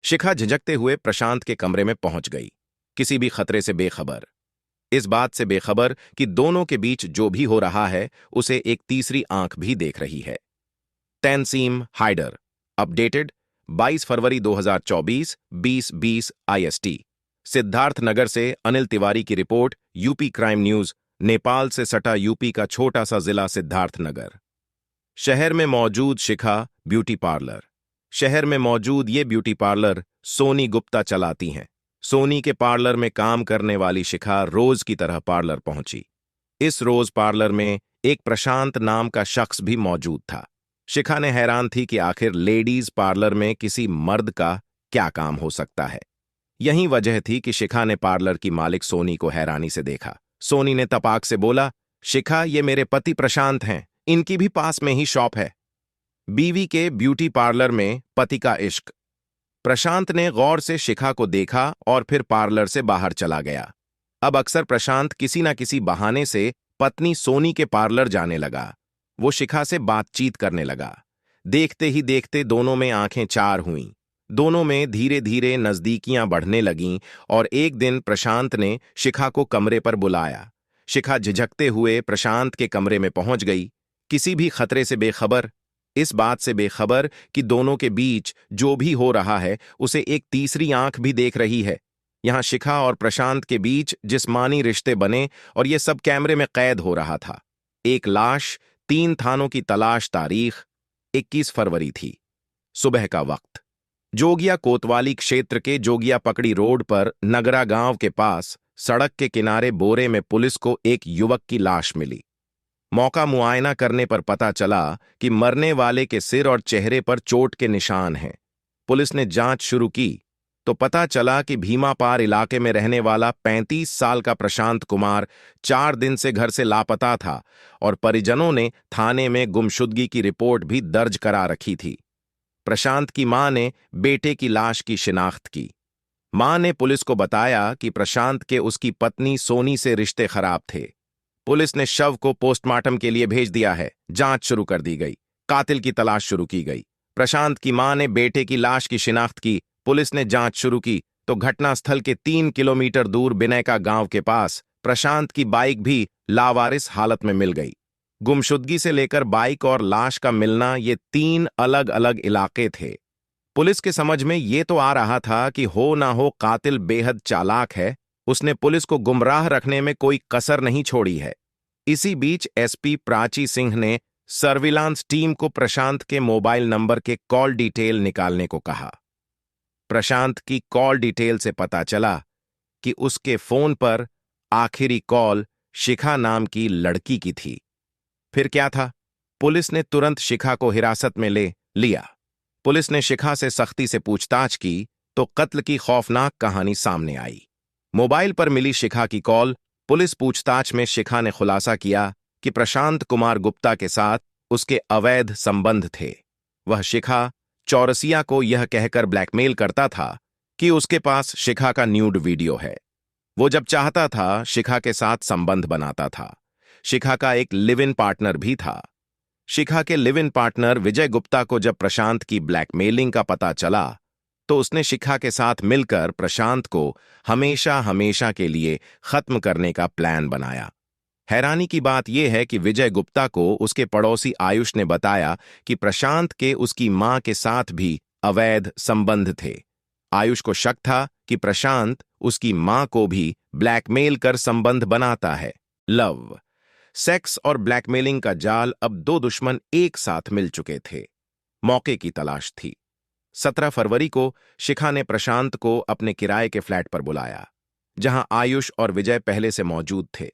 शिखा झिझकते हुए प्रशांत के कमरे में पहुंच गई, किसी भी खतरे से बेखबर। इस बात से बेखबर कि दोनों के बीच जो भी हो रहा है उसे एक तीसरी आंख भी देख रही है। तैनसीम हाइडर, अपडेटेड 22 फरवरी 2024 20:20 IST। सिद्धार्थनगर से अनिल तिवारी की report. UP crime news. Nepal से सटा यूपी का छोटा सा जिला सिद्धार्थनगर। शहर में मौजूद शिखा ब्यूटी पार्लर। शहर में मौजूद ये ब्यूटी पार्लर सोनी गुप्ता चलाती हैं। सोनी के पार्लर में काम करने वाली शिखा रोज की तरह पार्लर पहुंची। इस रोज पार्लर में एक प्रशांत नाम का शख्स भी मौजूद था। शिखा ने हैरान थी कि आखिर लेडीज पार्लर में किसी मर्द का क्या काम हो सकता है। यही वजह थी कि शिखा ने पार्लर की मालिक सोनी को हैरानी से देखा। सोनी ने तपाक से बोला, शिखा, ये मेरे पति प्रशांत हैं, इनकी भी पास में ही शॉप है। बीवी के ब्यूटी पार्लर में पति का इश्क। प्रशांत ने गौर से शिखा को देखा और फिर पार्लर से बाहर चला गया। अब अक्सर प्रशांत किसी न किसी बहाने से पत्नी सोनी के पार्लर जाने लगा। वो शिखा से बातचीत करने लगा। देखते ही देखते दोनों में आंखें चार हुईं। दोनों में धीरे धीरे नजदीकियां बढ़ने लगीं और एक दिन प्रशांत ने शिखा को कमरे पर बुलाया। शिखा झिझकते हुए प्रशांत के कमरे में पहुंच गई, किसी भी खतरे से बेखबर। इस बात से बेखबर कि दोनों के बीच जो भी हो रहा है उसे एक तीसरी आंख भी देख रही है। यहां शिखा और प्रशांत के बीच जिस्मानी रिश्ते बने और यह सब कैमरे में कैद हो रहा था। एक लाश, 3 थानों की तलाश। तारीख 21 फरवरी थी। सुबह का वक्त। जोगिया कोतवाली क्षेत्र के जोगिया पकड़ी रोड पर नगरा गांव के पास सड़क के किनारे बोरे में पुलिस को एक युवक की लाश मिली। मौका मुआयना करने पर पता चला कि मरने वाले के सिर और चेहरे पर चोट के निशान हैं। पुलिस ने जांच शुरू की तो पता चला कि भीमापार इलाके में रहने वाला 35 साल का प्रशांत कुमार 4 दिन से घर से लापता था और परिजनों ने थाने में गुमशुदगी की रिपोर्ट भी दर्ज करा रखी थी। प्रशांत की मां ने बेटे की लाश की शिनाख्त की। मां ने पुलिस को बताया कि प्रशांत के उसकी पत्नी सोनी से रिश्ते खराब थे। पुलिस ने शव को पोस्टमार्टम के लिए भेज दिया है। जांच शुरू कर दी गई। कातिल की तलाश शुरू की गई। प्रशांत की मां ने बेटे की लाश की शिनाख्त की। पुलिस ने जांच शुरू की तो घटनास्थल के 3 किलोमीटर दूर बिनैका गांव के पास प्रशांत की बाइक भी लावारिस हालत में मिल गई। गुमशुदगी से लेकर बाइक और लाश का मिलना, ये 3 अलग अलग इलाके थे। पुलिस के समझ में ये तो आ रहा था कि हो ना हो कातिल बेहद चालाक है, उसने पुलिस को गुमराह रखने में कोई कसर नहीं छोड़ी है। इसी बीच एसपी प्राची सिंह ने सर्विलांस टीम को प्रशांत के मोबाइल नंबर के कॉल डिटेल निकालने को कहा। प्रशांत की कॉल डिटेल से पता चला कि उसके फोन पर आखिरी कॉल शिखा नाम की लड़की की थी। फिर क्या था? पुलिस ने तुरंत शिखा को हिरासत में ले लिया। पुलिस ने शिखा से सख्ती से पूछताछ की तो कत्ल की खौफनाक कहानी सामने आई। मोबाइल पर मिली शिखा की कॉल। पुलिस पूछताछ में शिखा ने खुलासा किया कि प्रशांत कुमार गुप्ता के साथ उसके अवैध संबंध थे। वह शिखा चौरसिया को यह कहकर ब्लैकमेल करता था कि उसके पास शिखा का न्यूड वीडियो है। वो जब चाहता था शिखा के साथ संबंध बनाता था। शिखा का एक लिव इन पार्टनर भी था। शिखा के लिव इन पार्टनर विजय गुप्ता को जब प्रशांत की ब्लैकमेलिंग का पता चला तो उसने शिखा के साथ मिलकर प्रशांत को हमेशा हमेशा के लिए खत्म करने का प्लान बनाया। हैरानी की बात यह है कि विजय गुप्ता को उसके पड़ोसी आयुष ने बताया कि प्रशांत के उसकी मां के साथ भी अवैध संबंध थे। आयुष को शक था कि प्रशांत उसकी मां को भी ब्लैकमेल कर संबंध बनाता है। लव, सेक्स और ब्लैकमेलिंग का जाल। अब 2 दुश्मन एक साथ मिल चुके थे। मौके की तलाश थी। 17 फरवरी को शिखा ने प्रशांत को अपने किराए के फ्लैट पर बुलाया, जहां आयुष और विजय पहले से मौजूद थे।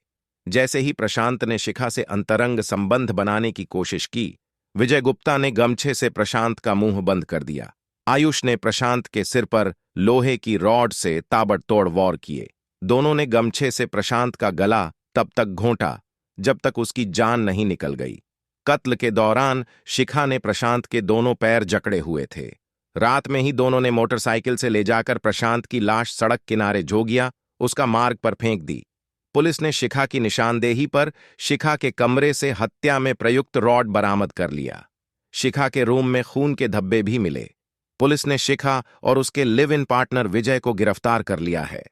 जैसे ही प्रशांत ने शिखा से अंतरंग संबंध बनाने की कोशिश की, विजय गुप्ता ने गमछे से प्रशांत का मुंह बंद कर दिया। आयुष ने प्रशांत के सिर पर लोहे की रॉड से ताबड़तोड़ वार किए। दोनों ने गमछे से प्रशांत का गला तब तक घोंटा जब तक उसकी जान नहीं निकल गई। कत्ल के दौरान शिखा ने प्रशांत के दोनों पैर जकड़े हुए थे। रात में ही दोनों ने मोटरसाइकिल से ले जाकर प्रशांत की लाश सड़क किनारे जोगिया उसका मार्ग पर फेंक दी। पुलिस ने शिखा की निशानदेही पर शिखा के कमरे से हत्या में प्रयुक्त रॉड बरामद कर लिया। शिखा के रूम में खून के धब्बे भी मिले। पुलिस ने शिखा और उसके लिव इन पार्टनर विजय को गिरफ्तार कर लिया है।